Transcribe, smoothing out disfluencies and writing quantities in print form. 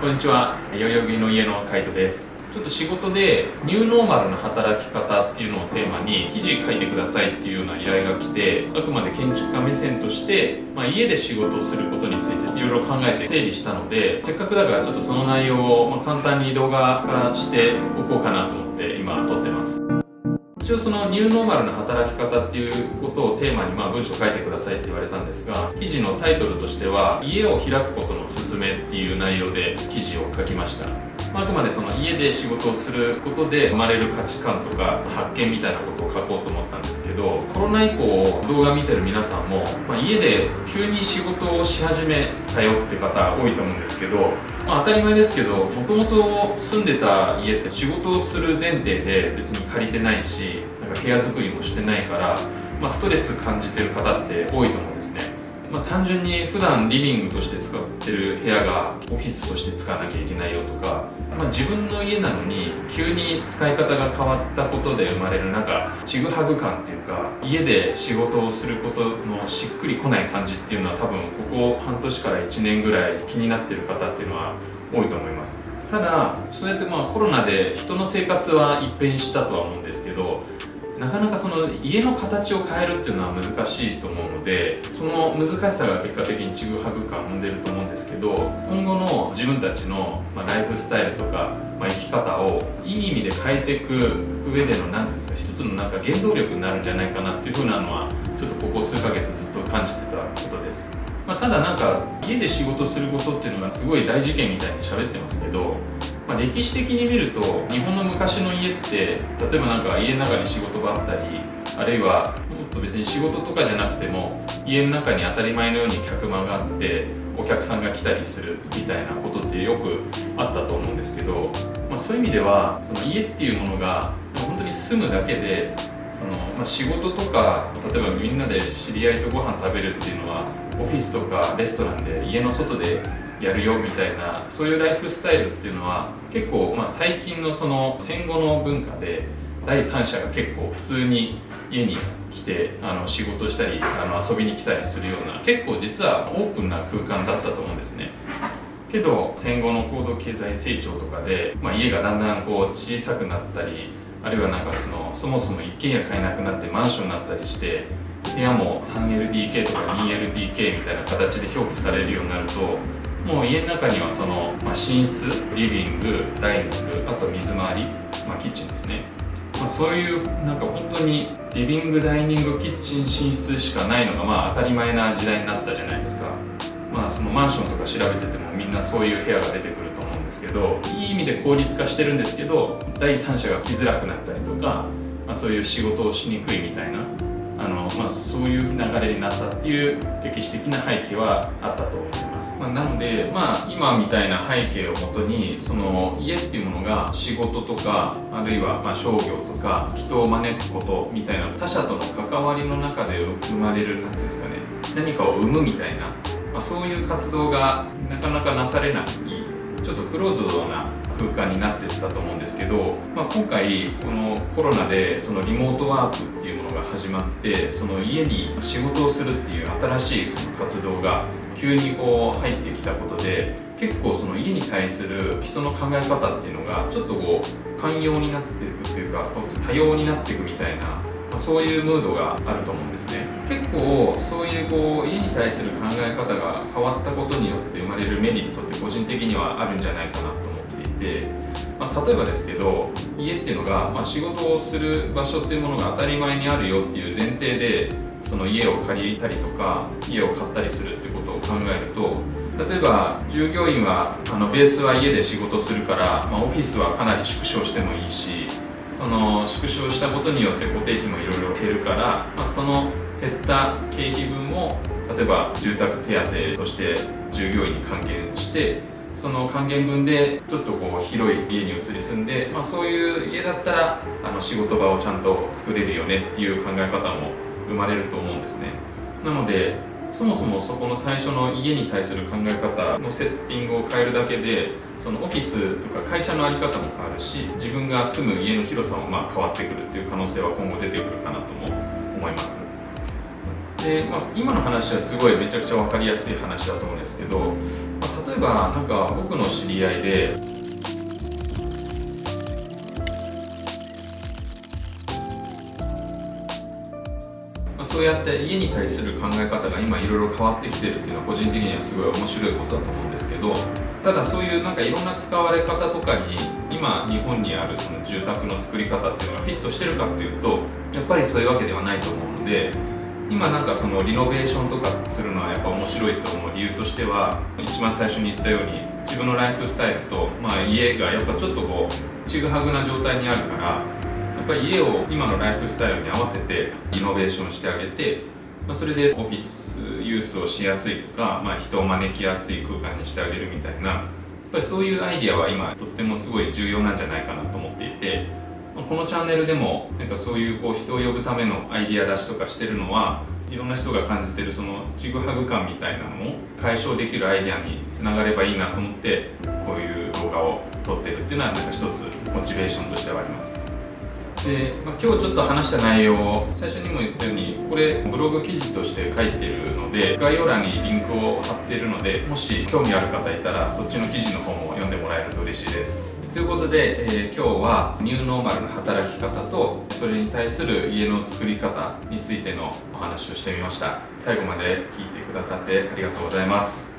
こんにちは、代々木の家のカイトです。ちょっと仕事でニューノーマルな働き方っていうのをテーマに記事書いてくださいっていうような依頼が来て、あくまで建築家目線として、家で仕事をすることについていろいろ考えて整理したので、せっかくだからちょっとその内容を簡単に動画化しておこうかなと思って今撮ってます。一応そのニューノーマルな働き方っていうことをテーマに文章書いてくださいって言われたんですが、記事のタイトルとしては家を開くことの勧めっていう内容で記事を書きました。あくまでその家で仕事をすることで生まれる価値観とか発見みたいなことを書こうと思ったんですけど、コロナ以降動画見てる皆さんも、家で急に仕事をし始めたよって方多いと思うんですけど、当たり前ですけど、もともと住んでた家って仕事をする前提で別に借りてないし、部屋作りもしてないから、ストレス感じてる方って多いと思うんですね。単純に普段リビングとして使ってる部屋がオフィスとして使わなきゃいけないよとか、自分の家なのに急に使い方が変わったことで生まれるちぐはぐ感っていうか、家で仕事をすることのしっくりこない感じっていうのは多分ここ半年から1年ぐらい気になってる方っていうのは多いと思います。ただそうやってコロナで人の生活は一変したとは思うんですけど、なかなかその家の形を変えるっていうのは難しいと思うので、その難しさが結果的にちぐはぐ感を生んでると思うんですけど、今後の自分たちのライフスタイルとか生き方をいい意味で変えていく上での何ていうんですか、一つの原動力になるんじゃないかなっていうふうなのはちょっとここ数ヶ月ずっと感じてたことです。ただ家で仕事することっていうのがすごい大事件みたいに喋ってますけど、歴史的に見ると日本の昔の家って、例えば家の中に仕事があったり、あるいはもっと別に仕事とかじゃなくても家の中に当たり前のように客間があってお客さんが来たりするみたいなことってよくあったと思うんですけど、そういう意味ではその家っていうものが本当に住むだけで、仕事とか例えばみんなで知り合いとご飯食べるっていうのはオフィスとかレストランで家の外でやるよみたいな、そういうライフスタイルっていうのは結構最近のその戦後の文化で第三者が結構普通に家に来て仕事したり遊びに来たりするような、結構実はオープンな空間だったと思うんですね。けど戦後の高度経済成長とかで、家がだんだん小さくなったり、あるいはそもそも一軒家買えなくなってマンションになったりして、部屋も 3LDK とか 2LDK みたいな形で表記されるようになると、もう家の中には寝室、リビング、ダイニング、あと水回り、キッチンですね、そういう本当にリビング、ダイニング、キッチン、寝室しかないのが当たり前な時代になったじゃないですか。そのマンションとか調べててもみんなそういう部屋が出てくると思うんですけど、いい意味で効率化してるんですけど、第三者が来づらくなったりとか、そういう仕事をしにくいみたいなそういう流れになったっていう歴史的な背景はあったと思います。なので今みたいな背景をもとに、その家っていうものが仕事とか、あるいは商業とか人を招くことみたいな他者との関わりの中で生まれる何ていうんですかね、何かを生むみたいな、そういう活動がなかなかなされない、ちょっとクローズドな空間になっていったと思うんですけど、今回このコロナでそのリモートワークっていうものが始まって、その家に仕事をするっていう新しいその活動が急に入ってきたことで、結構その家に対する人の考え方っていうのがちょっと寛容になっていくっていうか、多様になっていくみたいな、そういうムードがあると思うんですね。結構そういう家に対する考え方が変わったことによって生まれるメリットって個人的にはあるんじゃないかなと思っていて、例えばですけど、家っていうのが、仕事をする場所っていうものが当たり前にあるよっていう前提でその家を借りたりとか家を買ったりするってことを考えると、例えば従業員はベースは家で仕事するから、オフィスはかなり縮小してもいいし、その縮小したことによって固定費もいろいろ減るから、その減った経費分を例えば住宅手当として従業員に還元して、その還元分でちょっと広い家に移り住んで、そういう家だったら仕事場をちゃんと作れるよねっていう考え方も生まれると思うんですね。なのでそもそもそこの最初の家に対する考え方のセッティングを変えるだけで、そのオフィスとか会社の在り方も変わるし、自分が住む家の広さも変わってくるっていう可能性は今後出てくるかなとも思います。で、今の話はすごいめちゃくちゃ分かりやすい話だと思うんですけど、例えばなんか僕の知り合いでそうやって家に対する考え方が今いろいろ変わってきてるっていうのは個人的にはすごい面白いことだと思うんですけど、ただそういうなんかいろんな使われ方とかに今日本にあるその住宅の作り方っていうのがフィットしてるかっていうとやっぱりそういうわけではないと思うので、今なんかそのリノベーションとかするのはやっぱ面白いと思う理由としては、一番最初に言ったように自分のライフスタイルと、家がやっぱちょっとこうちぐはぐな状態にあるから、やっぱり家を今のライフスタイルに合わせてリノベーションしてあげて、それでオフィスユースをしやすいとか、人を招きやすい空間にしてあげるみたいな、やっぱりそういうアイディアは今とってもすごい重要なんじゃないかなと思っていて、このチャンネルでもなんかそういうこう人を呼ぶためのアイディア出しとかしてるのは、いろんな人が感じてるそのちぐはぐ感みたいなのを解消できるアイデアにつながればいいなと思って、こういう動画を撮ってるっていうのはなんか一つモチベーションとしてはあります。で、今日ちょっと話した内容を最初にも言ったように、これブログ記事として書いてるので概要欄にリンクを貼っているので、もし興味ある方いたらそっちの記事の方も読んでもらえると嬉しいです。ということで、今日はニューノーマルな働き方とそれに対する家の作り方についてのお話をしてみました。最後まで聞いてくださってありがとうございます。